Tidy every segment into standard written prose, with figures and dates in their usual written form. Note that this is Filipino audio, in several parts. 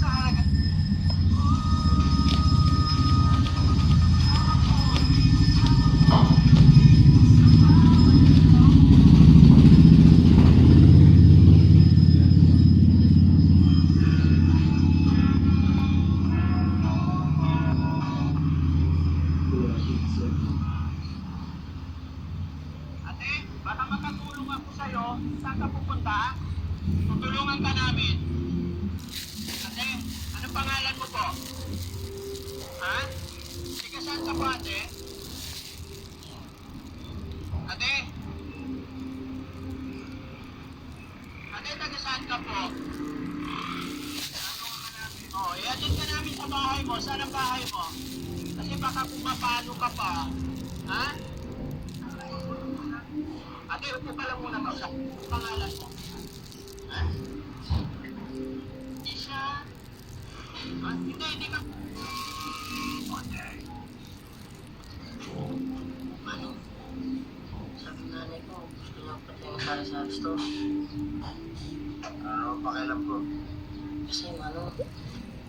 Sa halaga. Ate, baka makatulong ako sa'yo. Saan ka pupunta? Tutulungan ka namin. Ate, anong pangalan mo po? Ha? Sige, saan ka po, ate? Ate? Ate, taga saan ka po? Oh, iatid ka namin sa bahay mo. Saan ang bahay mo? Kasi baka kung mapalo ka pa. Ha? Ate, upo ka lang muna pa sa pangalan mo. Ha? Hindi siya. Ah, hindi ka. Ate. Ano? Sabi ng nanay ko, gusto niya patingin tayo sa Aristo. Pakialam ko. Kasi Mano,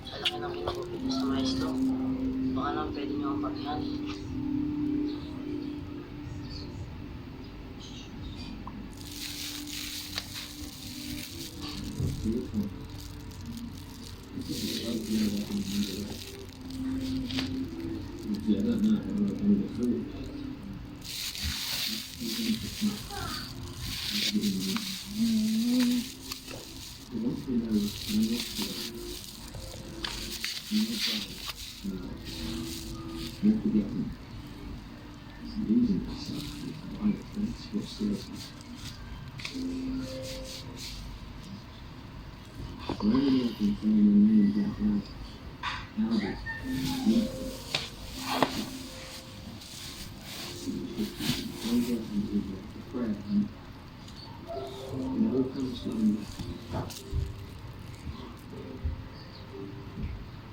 sa laki ng kinagupit sa maestro, baka naman pwede niyo ang paghihan.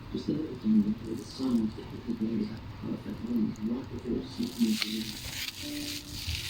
Just everything that the sun typically made a perfect moment right before sleeping into the